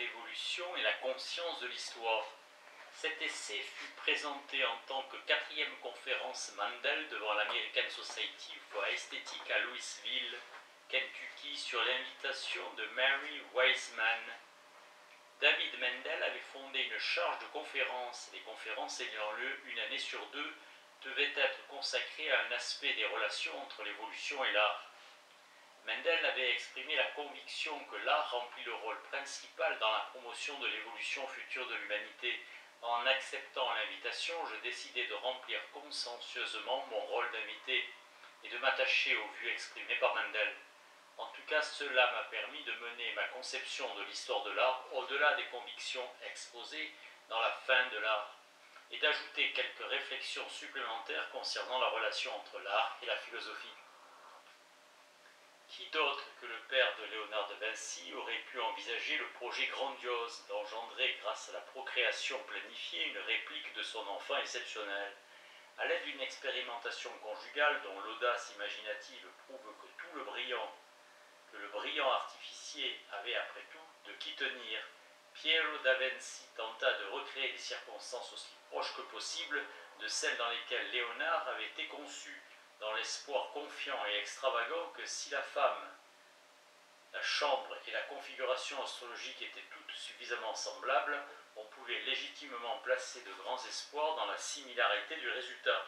l'évolution et la conscience de l'histoire. Cet essai fut présenté en tant que 4e conférence Mandel devant l'American Society for Aesthetic à Louisville, Kentucky, sur l'invitation de Mary Wiseman. David Mendel avait fondé une charge de conférences. Les conférences ayant lieu une année sur 2 devaient être consacrées à un aspect des relations entre l'évolution et l'art. Mendel avait exprimé la conviction que l'art remplit le rôle principal dans la promotion de l'évolution future de l'humanité. En acceptant l'invitation, je décidai de remplir consciencieusement mon rôle d'invité et de m'attacher aux vues exprimées par Mendel. En tout cas, cela m'a permis de mener ma conception de l'histoire de l'art au-delà des convictions exposées dans la fin de l'art et d'ajouter quelques réflexions supplémentaires concernant la relation entre l'art et la philosophie. Qui d'autre que le père de Léonard de Vinci aurait pu envisager le projet grandiose d'engendrer, grâce à la procréation planifiée, une réplique de son enfant exceptionnel? À l'aide d'une expérimentation conjugale dont l'audace imaginative prouve que le brillant artificier avait après tout de qui tenir, Piero da Vinci tenta de recréer des circonstances aussi proches que possible de celles dans lesquelles Léonard avait été conçu, dans l'espoir confiant et extravagant que si la femme, la chambre et la configuration astrologique étaient toutes suffisamment semblables, on pouvait légitimement placer de grands espoirs dans la similarité du résultat.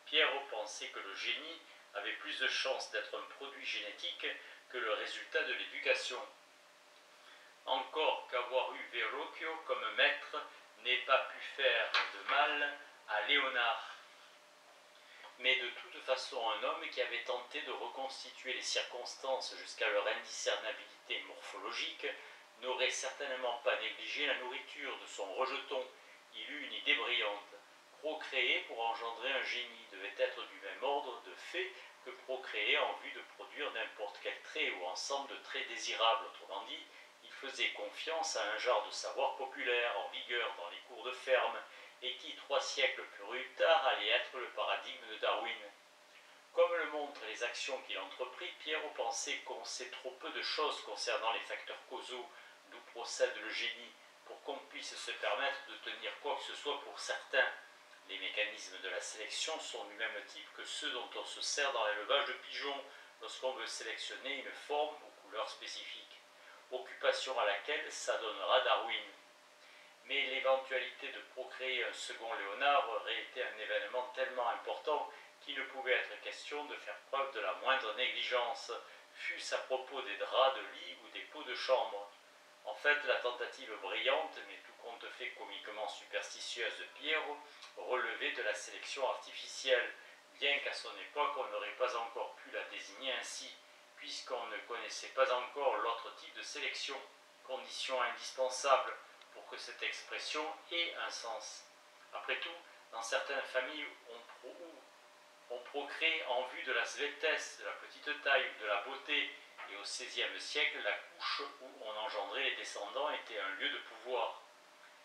Piero pensait que le génie avait plus de chances d'être un produit génétique que le résultat de l'éducation. Encore qu'avoir eu Verrocchio comme maître n'ait pas pu faire de mal à Léonard. Mais de toute façon, un homme qui avait tenté de reconstituer les circonstances jusqu'à leur indiscernabilité morphologique n'aurait certainement pas négligé la nourriture de son rejeton. Il eut une idée brillante. Procréer pour engendrer un génie devait être du même ordre de fait que procréer en vue de produire n'importe quel trait ou ensemble de traits désirables. Autrement dit, il faisait confiance à un genre de savoir populaire en vigueur dans les cours de ferme, et qui, 3 siècles plus tard, allait être le paradigme de Darwin. Comme le montrent les actions qu'il entreprit, Piero pensait qu'on sait trop peu de choses concernant les facteurs causaux d'où procède le génie pour qu'on puisse se permettre de tenir quoi que ce soit pour certains. Les mécanismes de la sélection sont du même type que ceux dont on se sert dans l'élevage de pigeons lorsqu'on veut sélectionner une forme ou couleur spécifique, occupation à laquelle s'adonnera Darwin. Mais l'éventualité de procréer un second Léonard aurait été un événement tellement important qu'il ne pouvait être question de faire preuve de la moindre négligence, fût-ce à propos des draps de lit ou des pots de chambre. En fait, la tentative brillante, mais tout compte fait comiquement superstitieuse de Piero, relevait de la sélection artificielle, bien qu'à son époque on n'aurait pas encore pu la désigner ainsi, puisqu'on ne connaissait pas encore l'autre type de sélection, condition indispensable pour que cette expression ait un sens. Après tout, dans certaines familles, on procrée en vue de la sveltesse, de la petite taille ou de la beauté, et au XVIe siècle, la couche où on engendrait les descendants était un lieu de pouvoir.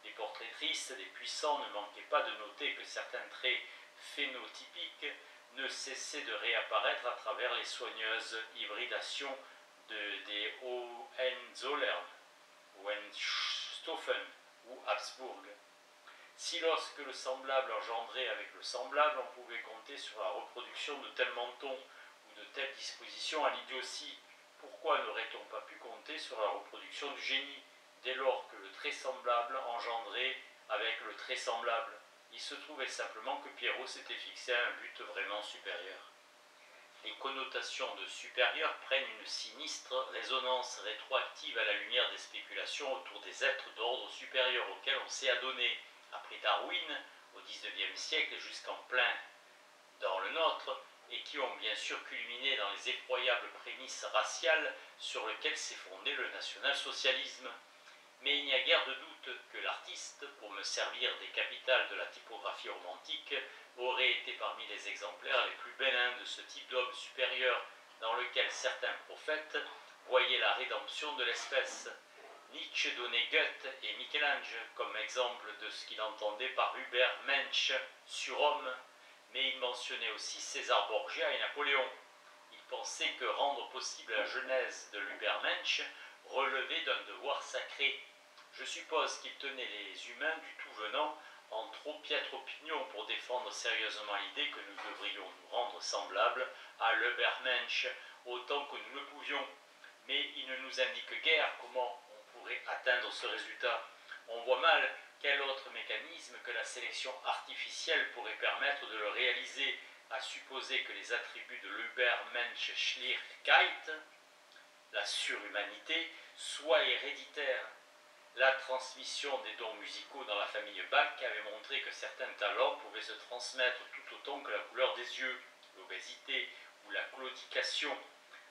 Les portraitristes des puissants ne manquaient pas de noter que certains traits phénotypiques ne cessaient de réapparaître à travers les soigneuses hybridations des Hohenzollern, Hohenstaufen ou Habsbourg. Si lorsque le semblable engendrait avec le semblable, on pouvait compter sur la reproduction de tels mentons ou de telles dispositions à l'idiotie, pourquoi n'aurait-on pas pu compter sur la reproduction du génie, dès lors que le très semblable engendrait avec le très semblable? Il se trouvait simplement que Piero s'était fixé à un but vraiment supérieur. Les connotations de supérieur prennent une sinistre résonance rétroactive à la lumière des spéculations autour des êtres d'ordre supérieur auxquels on s'est adonné, après Darwin, au XIXe siècle jusqu'en plein dans le nôtre, et qui ont bien sûr culminé dans les effroyables prémices raciales sur lesquelles s'est fondé le national-socialisme. Mais il n'y a guère de doute que l'artiste, pour me servir des capitales de la typographie romantique, aurait été parmi les exemplaires les plus bénins de ce type d'homme supérieur, dans lequel certains prophètes voyaient la rédemption de l'espèce. Nietzsche donnait Goethe et Michel-Ange comme exemple de ce qu'il entendait par Übermensch, surhomme, mais il mentionnait aussi César Borgia et Napoléon. Il pensait que rendre possible la genèse de l'Übermensch relevait d'un devoir sacré. Je suppose qu'il tenait les humains du tout venant en trop piètre opinion pour défendre sérieusement l'idée que nous devrions nous rendre semblables à l'Ubermensch autant que nous le pouvions. Mais il ne nous indique guère comment on pourrait atteindre ce résultat. On voit mal quel autre mécanisme que la sélection artificielle pourrait permettre de le réaliser, à supposer que les attributs de l'Ubermenschlichkeit, la surhumanité, soient héréditaires. La transmission des dons musicaux dans la famille Bach avait montré que certains talents pouvaient se transmettre tout autant que la couleur des yeux, l'obésité ou la claudication,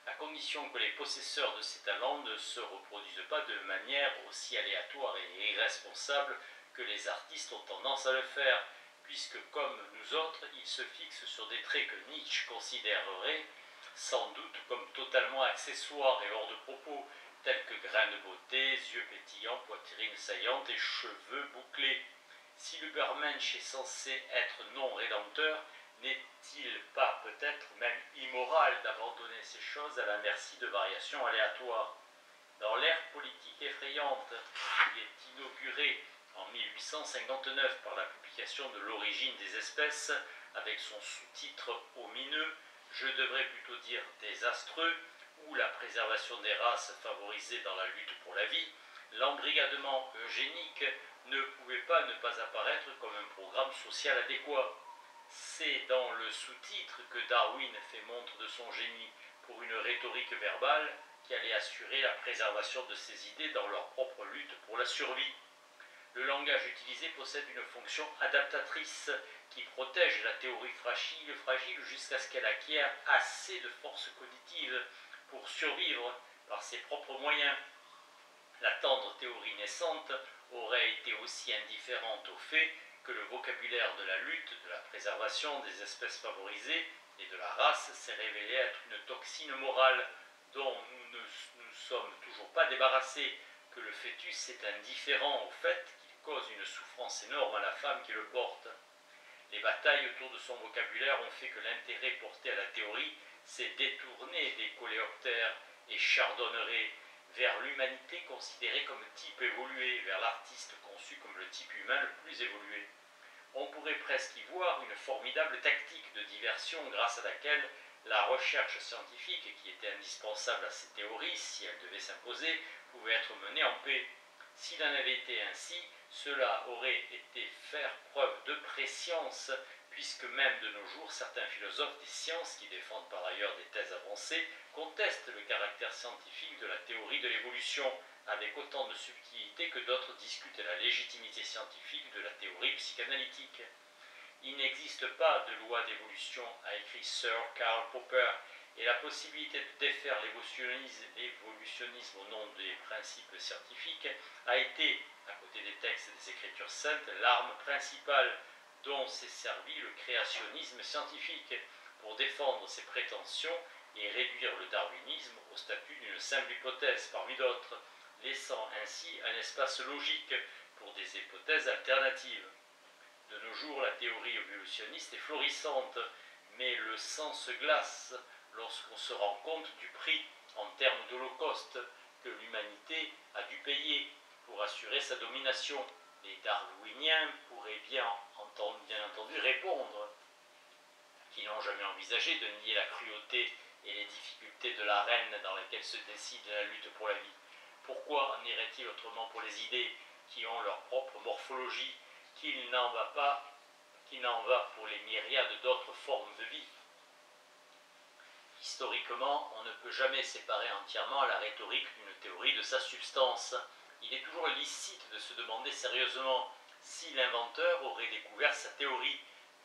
à condition que les possesseurs de ces talents ne se reproduisent pas de manière aussi aléatoire et irresponsable que les artistes ont tendance à le faire, puisque comme nous autres, ils se fixent sur des traits que Nietzsche considérerait sans doute comme totalement accessoires et hors de propos, tels que grains de beauté, yeux pétillants, poitrine saillante et cheveux bouclés. Si l'Ubermensch est censé être non rédempteur, n'est-il pas peut-être même immoral d'abandonner ces choses à la merci de variations aléatoires? Dans l'ère politique effrayante qui est inaugurée en 1859 par la publication de L'origine des espèces, avec son sous-titre omineux, je devrais plutôt dire désastreux, ou la préservation des races favorisées dans la lutte pour la vie, l'embrigadement eugénique ne pouvait pas ne pas apparaître comme un programme social adéquat. C'est dans le sous-titre que Darwin fait montre de son génie pour une rhétorique verbale qui allait assurer la préservation de ces idées dans leur propre lutte pour la survie. Le langage utilisé possède une fonction adaptatrice qui protège la théorie fragile jusqu'à ce qu'elle acquiert assez de force cognitive pour survivre par ses propres moyens. La tendre théorie naissante aurait été aussi indifférente au fait que le vocabulaire de la lutte, de la préservation des espèces favorisées et de la race s'est révélé être une toxine morale dont nous ne nous sommes toujours pas débarrassés, que le fœtus est indifférent au fait qu'il cause une souffrance énorme à la femme qui le porte. Les batailles autour de son vocabulaire ont fait que l'intérêt porté à la théorie s'est détourné des coléoptères et chardonnerets vers l'humanité considérée comme type évolué, vers l'artiste conçu comme le type humain le plus évolué. On pourrait presque y voir une formidable tactique de diversion grâce à laquelle la recherche scientifique, qui était indispensable à ces théories, si elle devait s'imposer, pouvait être menée en paix. S'il en avait été ainsi, cela aurait été faire preuve de préscience, puisque même de nos jours, certains philosophes des sciences, qui défendent par ailleurs des thèses avancées, contestent le caractère scientifique de la théorie de l'évolution, avec autant de subtilité que d'autres discutent la légitimité scientifique de la théorie psychanalytique. Il n'existe pas de loi d'évolution, a écrit Sir Karl Popper, et la possibilité de défaire l'évolutionnisme au nom des principes scientifiques a été, à côté des textes des Écritures saintes, l'arme principale dont s'est servi le créationnisme scientifique pour défendre ses prétentions et réduire le darwinisme au statut d'une simple hypothèse parmi d'autres, laissant ainsi un espace logique pour des hypothèses alternatives. De nos jours, la théorie évolutionniste est florissante, mais le sang se glace lorsqu'on se rend compte du prix en termes d'holocauste que l'humanité a dû payer pour assurer sa domination. Les darwiniens pourraient bien entendu répondre qu'ils n'ont jamais envisagé de nier la cruauté et les difficultés de l'arène dans laquelle se décide la lutte pour la vie. Pourquoi en irait-il autrement pour les idées qui ont leur propre morphologie, qu'il n'en va pour les myriades d'autres formes de vie? Historiquement, on ne peut jamais séparer entièrement la rhétorique d'une théorie de sa substance. Il est toujours licite de se demander sérieusement si l'inventeur aurait découvert sa théorie,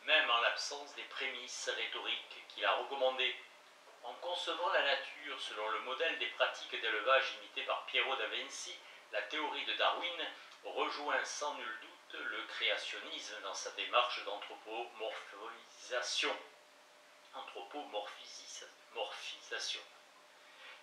même en l'absence des prémices rhétoriques qu'il a recommandées. En concevant la nature selon le modèle des pratiques d'élevage imitées par Piero da Vinci, la théorie de Darwin rejoint sans nul doute le créationnisme dans sa démarche d'anthropomorphisation.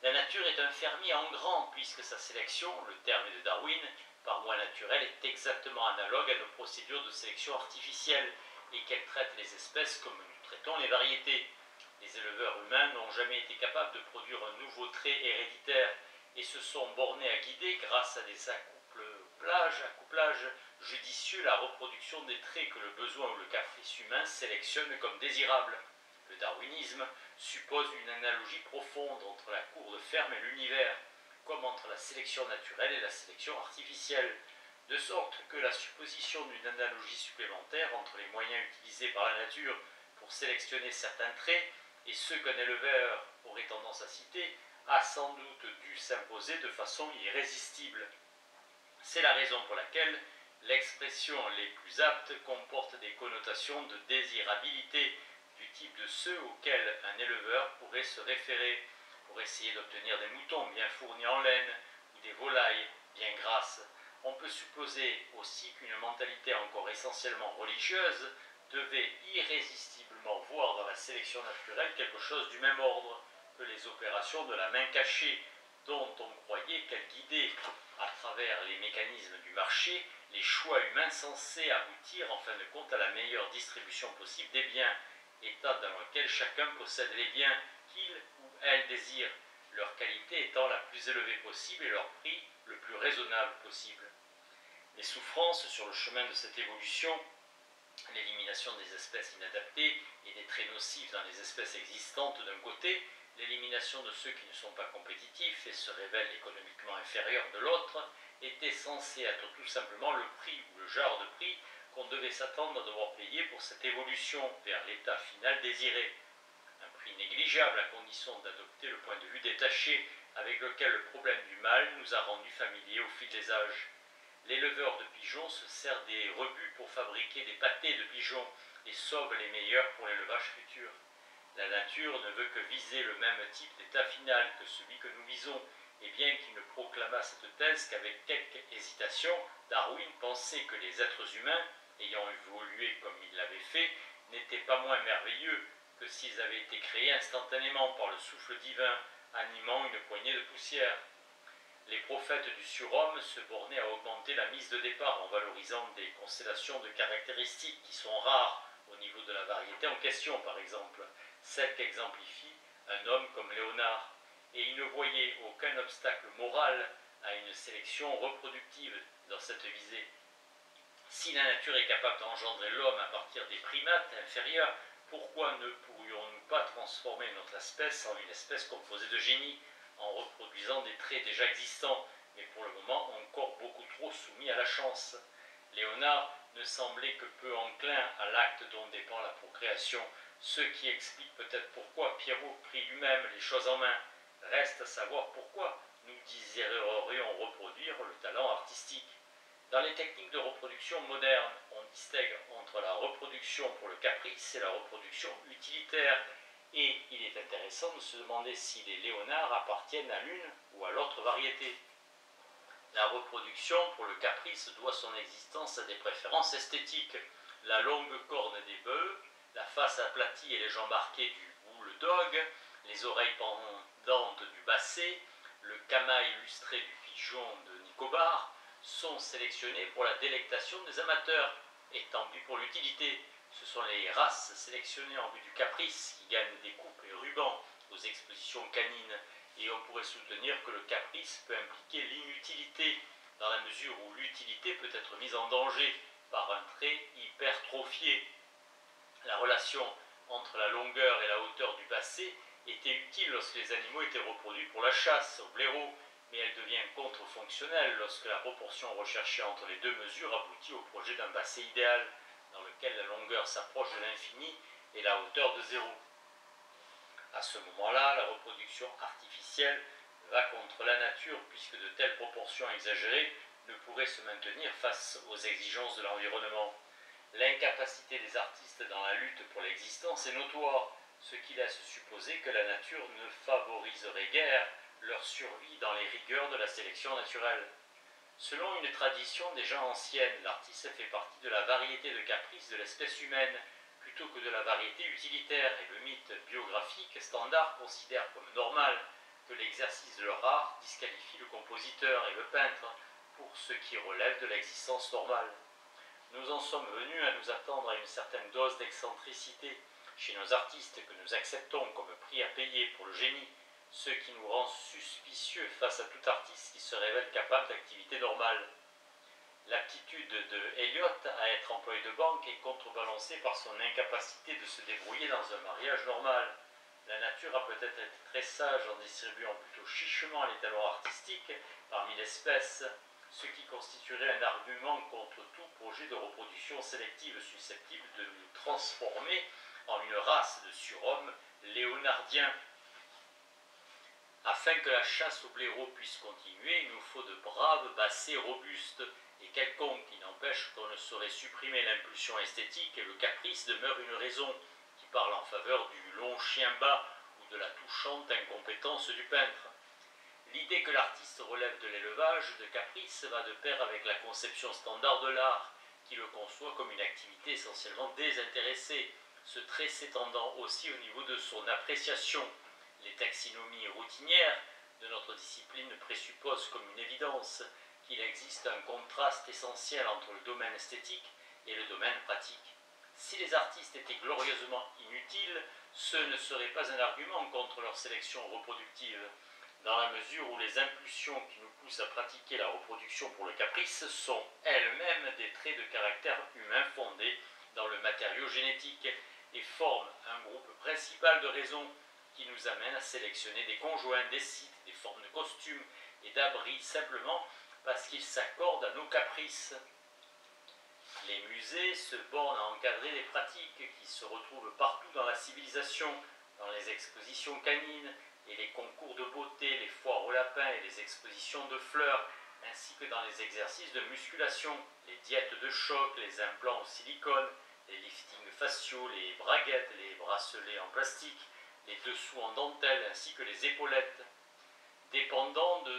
La nature est un fermier en grand, puisque sa sélection, le terme de Darwin, par voie naturelle, est exactement analogue à nos procédures de sélection artificielle, et qu'elle traite les espèces comme nous traitons les variétés. Les éleveurs humains n'ont jamais été capables de produire un nouveau trait héréditaire, et se sont bornés à guider, grâce à des accouplage judicieux la reproduction des traits que le besoin ou le caprice humain sélectionne comme désirables. Le darwinisme suppose une analogie profonde entre la cour de ferme et l'univers, comme entre la sélection naturelle et la sélection artificielle, de sorte que la supposition d'une analogie supplémentaire entre les moyens utilisés par la nature pour sélectionner certains traits et ceux qu'un éleveur aurait tendance à citer a sans doute dû s'imposer de façon irrésistible. C'est la raison pour laquelle l'expression les plus aptes comporte des connotations de désirabilité du type de ceux auxquels un éleveur pourrait se référer pour essayer d'obtenir des moutons bien fournis en laine ou des volailles bien grasses. On peut supposer aussi qu'une mentalité encore essentiellement religieuse devait irrésistiblement voir dans la sélection naturelle quelque chose du même ordre que les opérations de la main cachée, dont on croyait qu'elles guidaient, à travers les mécanismes du marché, les choix humains censés aboutir en fin de compte à la meilleure distribution possible des biens, état dans lequel chacun possède les biens qu'il ou elle désire, leur qualité étant la plus élevée possible et leur prix le plus raisonnable possible. Les souffrances sur le chemin de cette évolution, l'élimination des espèces inadaptées et des traits nocifs dans les espèces existantes d'un côté, l'élimination de ceux qui ne sont pas compétitifs et se révèlent économiquement inférieurs de l'autre, était censée être tout simplement le prix ou le genre de prix qu'on devait s'attendre à devoir payer pour cette évolution vers l'état final désiré. Un prix négligeable à condition d'adopter le point de vue détaché avec lequel le problème du mal nous a rendus familiers au fil des âges. L'éleveur de pigeons se sert des rebuts pour fabriquer des pâtés de pigeons et sauve les meilleurs pour l'élevage futur. La nature ne veut que viser le même type d'état final que celui que nous visons, et bien qu'il ne proclamât cette thèse qu'avec quelque hésitation, Darwin pensait que les êtres humains, ayant évolué comme il l'avait fait, n'étaient pas moins merveilleux que s'ils avaient été créés instantanément par le souffle divin, animant une poignée de poussière. Les prophètes du surhomme se bornaient à augmenter la mise de départ en valorisant des constellations de caractéristiques qui sont rares au niveau de la variété en question, par exemple, celle qu'exemplifie un homme comme Léonard, et ils ne voyaient aucun obstacle moral à une sélection reproductive dans cette visée. Si la nature est capable d'engendrer l'homme à partir des primates inférieurs, pourquoi ne pourrions-nous pas transformer notre espèce en une espèce composée de génies, en reproduisant des traits déjà existants, mais pour le moment encore beaucoup trop soumis à la chance? Léonard ne semblait que peu enclin à l'acte dont dépend la procréation, ce qui explique peut-être pourquoi Pierrot prit lui-même les choses en main. Reste à savoir pourquoi nous désirerions reproduire le talent artistique. Dans les techniques de reproduction modernes, on distingue entre la reproduction pour le caprice et la reproduction utilitaire, et il est intéressant de se demander si les léonards appartiennent à l'une ou à l'autre variété. La reproduction pour le caprice doit son existence à des préférences esthétiques. La longue corne des bœufs, la face aplatie et les jambes arquées du bulldog, les oreilles pendantes du basset, le camas illustré du pigeon de Nicobar sont sélectionnés pour la délectation des amateurs, et tant pis pour l'utilité. Ce sont les races sélectionnées en vue du caprice qui gagnent des coupes et rubans aux expositions canines, et on pourrait soutenir que le caprice peut impliquer l'inutilité, dans la mesure où l'utilité peut être mise en danger par un trait hypertrophié. La relation entre la longueur et la hauteur du basset était utile lorsque les animaux étaient reproduits pour la chasse, au blaireau, mais elle devient contre-fonctionnelle lorsque la proportion recherchée entre les deux mesures aboutit au projet d'un basset idéal, dans lequel la longueur s'approche de l'infini et la hauteur de zéro. À ce moment-là, la reproduction artificielle va contre la nature, puisque de telles proportions exagérées ne pourraient se maintenir face aux exigences de l'environnement. L'incapacité des artistes dans la lutte pour l'existence est notoire, ce qui laisse supposer que la nature ne favoriserait guère leur survie dans les rigueurs de la sélection naturelle. Selon une tradition déjà ancienne, l'artiste fait partie de la variété de caprices de l'espèce humaine, plutôt que de la variété utilitaire, et le mythe biographique standard considère comme normal que l'exercice de leur art disqualifie le compositeur et le peintre pour ce qui relève de l'existence normale. Nous en sommes venus à nous attendre à une certaine dose d'excentricité chez nos artistes que nous acceptons comme prix à payer pour le génie, ce qui nous rend suspicieux face à tout artiste qui se révèle capable d'activité normale. de Elliot à être employé de banque est contrebalancée par son incapacité de se débrouiller dans un mariage normal. La nature a peut-être été très sage en distribuant plutôt chichement les talents artistiques parmi l'espèce, ce qui constituerait un argument contre tout projet de reproduction sélective susceptible de nous transformer en une race de surhommes léonardiens. Afin que la chasse au blaireau puisse continuer, il nous faut de braves bassets robustes, et quelconque qui n'empêche qu'on ne saurait supprimer l'impulsion esthétique et le caprice demeure une raison qui parle en faveur du long chien bas ou de la touchante incompétence du peintre. L'idée que l'artiste relève de l'élevage de caprice va de pair avec la conception standard de l'art, qui le conçoit comme une activité essentiellement désintéressée, ce trait s'étendant aussi au niveau de son appréciation. Les taxonomies routinières de notre discipline présupposent comme une évidence qu'il existe un contraste essentiel entre le domaine esthétique et le domaine pratique. Si les artistes étaient glorieusement inutiles, ce ne serait pas un argument contre leur sélection reproductive, dans la mesure où les impulsions qui nous poussent à pratiquer la reproduction pour le caprice sont elles-mêmes des traits de caractère humain fondés dans le matériau génétique et forment un groupe principal de raisons qui nous amène à sélectionner des conjoints, des sites, des formes de costumes et d'abris simplement parce qu'ils s'accordent à nos caprices. Les musées se bornent à encadrer des pratiques qui se retrouvent partout dans la civilisation, dans les expositions canines et les concours de beauté, les foires aux lapins et les expositions de fleurs, ainsi que dans les exercices de musculation, les diètes de choc, les implants en silicone, les liftings faciaux, les braguettes, les bracelets en plastique, les dessous en dentelle ainsi que les épaulettes. Dépendant de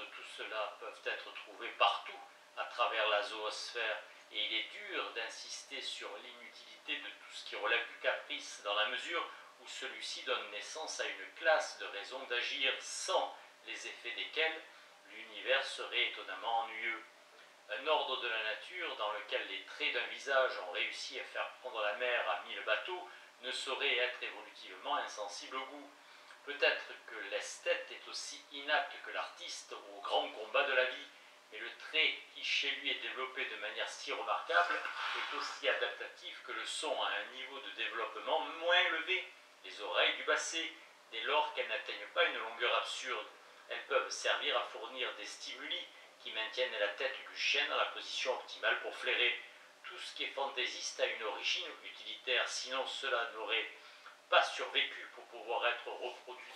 tout cela peuvent être trouvés partout à travers la zoosphère et il est dur d'insister sur l'inutilité de tout ce qui relève du caprice dans la mesure où celui-ci donne naissance à une classe de raisons d'agir sans les effets desquelles l'univers serait étonnamment ennuyeux. Un ordre de la nature dans lequel les traits d'un visage ont réussi à faire prendre la mer à 1000 bateaux ne saurait être évolutivement insensible au goût. Peut-être que l'esthète est aussi inapte que l'artiste au grand combat de la vie, mais le trait qui chez lui est développé de manière si remarquable est aussi adaptatif que le son à un niveau de développement moins élevé. Les oreilles du basset, dès lors qu'elles n'atteignent pas une longueur absurde, elles peuvent servir à fournir des stimuli qui maintiennent la tête du chien dans la position optimale pour flairer. Tout ce qui est fantaisiste a une origine utilitaire, sinon cela n'aurait pas survécu pour pouvoir être reproduit